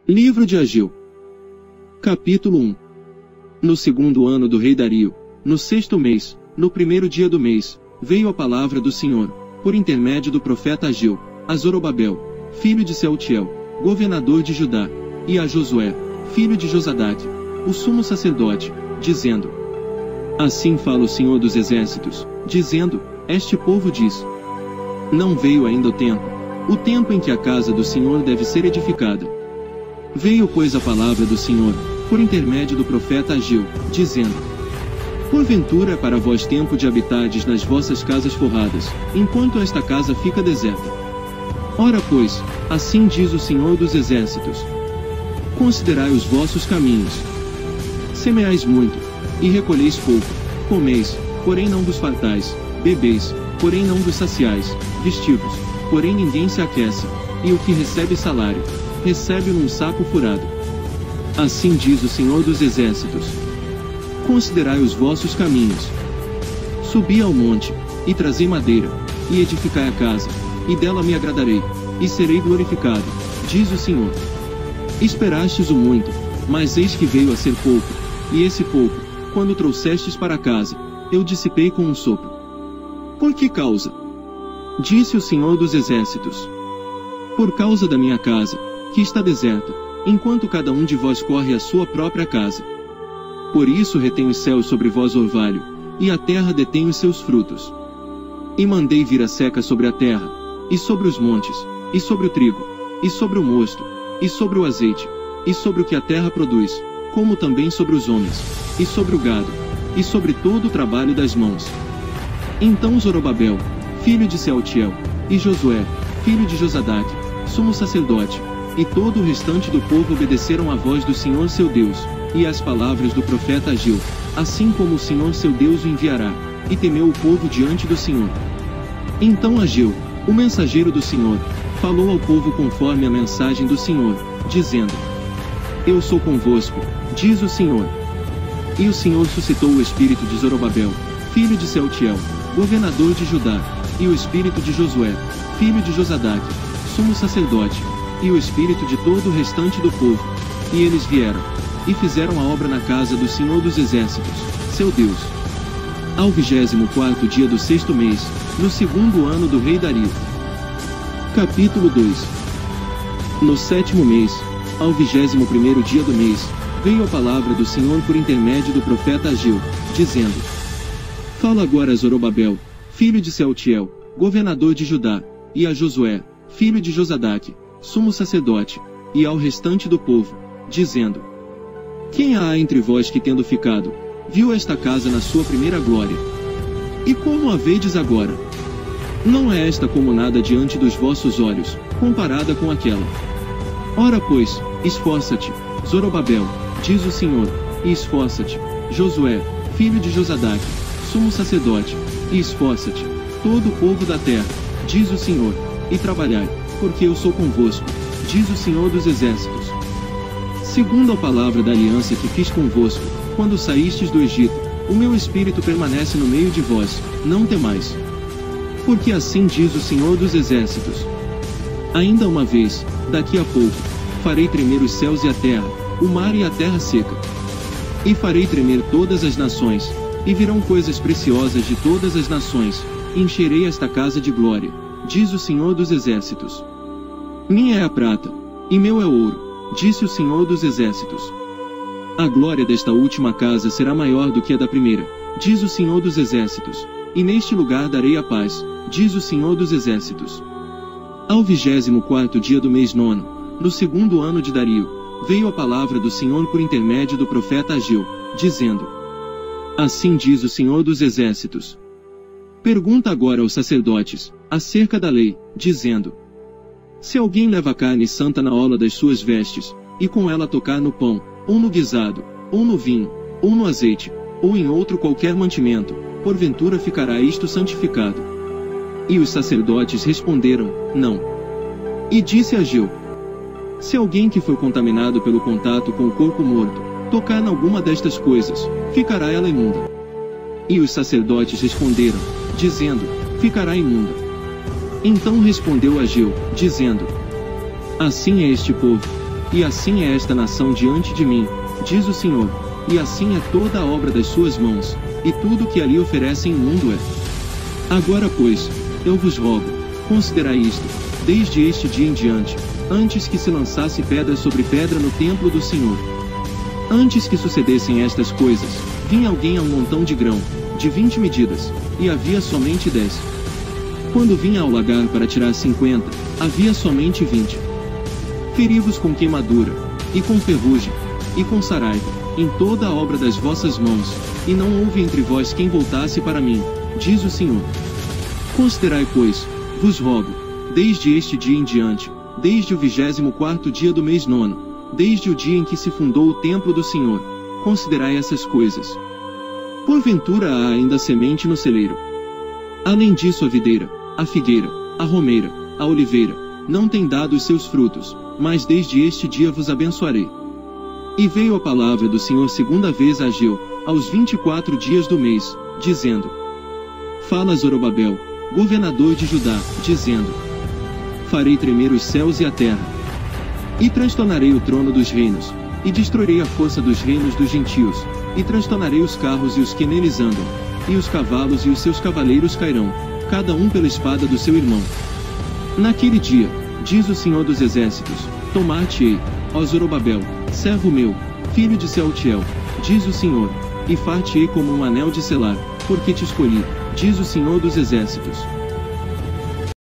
Livro de Ageu. Capítulo 1. No segundo ano do rei Dario, no sexto mês, no primeiro dia do mês, veio a palavra do Senhor, por intermédio do profeta Ageu, a Zorobabel, filho de Sealtiel, governador de Judá, e a Josué, filho de Josadaque, o sumo sacerdote, dizendo: Assim fala o Senhor dos Exércitos, dizendo: Este povo diz: Não veio ainda o tempo em que a casa do Senhor deve ser edificada. Veio, pois, a palavra do Senhor, por intermédio do profeta Ageu, dizendo: Porventura é para vós tempo de habitardes nas vossas casas forradas, enquanto esta casa fica deserta. Ora, pois, assim diz o Senhor dos Exércitos: Considerai os vossos caminhos. Semeais muito, e recolheis pouco, comeis, porém não vos fartais, bebeis, porém não vos saciais, vestivos, porém ninguém se aquece, e o que recebe salário, recebe num saco furado. Assim diz o Senhor dos Exércitos: Considerai os vossos caminhos. Subi ao monte, e trazei madeira, e edificai a casa, e dela me agradarei, e serei glorificado, diz o Senhor. Esperastes o muito, mas eis que veio a ser pouco, e esse pouco, quando trouxestes para casa, eu dissipei com um sopro. Por que causa? Disse o Senhor dos Exércitos: Por causa da minha casa, que está deserta, enquanto cada um de vós corre à sua própria casa. Por isso retém os céus sobre vós orvalho, e a terra detém os seus frutos. E mandei vir a seca sobre a terra, e sobre os montes, e sobre o trigo, e sobre o mosto, e sobre o azeite, e sobre o que a terra produz, como também sobre os homens, e sobre o gado, e sobre todo o trabalho das mãos. Então Zorobabel, filho de Sealtiel, e Josué, filho de Josadaque, sumo sacerdote, e todo o restante do povo obedeceram à voz do Senhor seu Deus, e às palavras do profeta Ageu, assim como o Senhor seu Deus o enviará, e temeu o povo diante do Senhor. Então Ageu, o mensageiro do Senhor, falou ao povo conforme a mensagem do Senhor, dizendo: Eu sou convosco, diz o Senhor. E o Senhor suscitou o espírito de Zorobabel, filho de Sealtiel, governador de Judá, e o espírito de Josué, filho de Josadaque, sumo sacerdote, e o espírito de todo o restante do povo, e eles vieram, e fizeram a obra na casa do Senhor dos Exércitos, seu Deus. Ao 24º dia do sexto mês, no segundo ano do rei Dario. Capítulo 2. No sétimo mês, ao 21º dia do mês, veio a palavra do Senhor por intermédio do profeta Ageu, dizendo: Fala agora a Zorobabel, filho de Sealtiel, governador de Judá, e a Josué, filho de Josadaque, sumo sacerdote, e ao restante do povo, dizendo: Quem há entre vós que, tendo ficado, viu esta casa na sua primeira glória? E como a vedes agora? Não é esta como nada diante dos vossos olhos, comparada com aquela. Ora, pois, esforça-te, Zorobabel, diz o Senhor, e esforça-te, Josué, filho de Josadaque, sumo sacerdote, e esforça-te, todo o povo da terra, diz o Senhor, e trabalhai, porque eu sou convosco, diz o Senhor dos Exércitos. Segundo a palavra da aliança que fiz convosco, quando saístes do Egito, o meu espírito permanece no meio de vós, não temais. Porque assim diz o Senhor dos Exércitos: Ainda uma vez, daqui a pouco, farei tremer os céus e a terra, o mar e a terra seca. E farei tremer todas as nações, e virão coisas preciosas de todas as nações, e encherei esta casa de glória, diz o Senhor dos Exércitos. Minha é a prata, e meu é o ouro, disse o Senhor dos Exércitos. A glória desta última casa será maior do que a da primeira, diz o Senhor dos Exércitos, e neste lugar darei a paz, diz o Senhor dos Exércitos. Ao 24º dia do mês nono, no segundo ano de Dario, veio a palavra do Senhor por intermédio do profeta Ageu, dizendo: Assim diz o Senhor dos Exércitos. Pergunta agora aos sacerdotes, acerca da lei, dizendo: Se alguém leva carne santa na orla das suas vestes, e com ela tocar no pão, ou no guisado, ou no vinho, ou no azeite, ou em outro qualquer mantimento, porventura ficará isto santificado? E os sacerdotes responderam: Não. E disse Ageu: Se alguém que foi contaminado pelo contato com o corpo morto, tocar em alguma destas coisas, ficará ela imunda. E os sacerdotes responderam, dizendo: Ficará imunda. Então respondeu Ageu, dizendo: Assim é este povo, e assim é esta nação diante de mim, diz o Senhor, e assim é toda a obra das suas mãos, e tudo o que ali oferecem imundo é. Agora pois, eu vos rogo, considerai isto, desde este dia em diante, antes que se lançasse pedra sobre pedra no templo do Senhor. Antes que sucedessem estas coisas, vinha alguém a um montão de grão, de 20 medidas, e havia somente 10. Quando vinha ao lagar para tirar 50, havia somente 20. Feri-vos com queimadura, e com ferrugem, e com saraiva, em toda a obra das vossas mãos, e não houve entre vós quem voltasse para mim, diz o Senhor. Considerai, pois, vos rogo, desde este dia em diante, desde o 24º dia do mês 9, desde o dia em que se fundou o templo do Senhor, considerai essas coisas. Porventura há ainda semente no celeiro. Além disso a videira, a figueira, a romeira, a oliveira, não têm dado os seus frutos, mas desde este dia vos abençoarei. E veio a palavra do Senhor segunda vez a Ageu, aos 24 dias do mês, dizendo: Fala a Zorobabel, governador de Judá, dizendo: Farei tremer os céus e a terra. E transtornarei o trono dos reinos, e destruirei a força dos reinos dos gentios, e transtornarei os carros e os que neles andam, e os cavalos e os seus cavaleiros cairão, cada um pela espada do seu irmão. Naquele dia, diz o Senhor dos Exércitos, tomar-te-ei, ó Zorobabel, servo meu, filho de Sealtiel, diz o Senhor, e far-te-ei como um anel de selar, porque te escolhi, diz o Senhor dos Exércitos.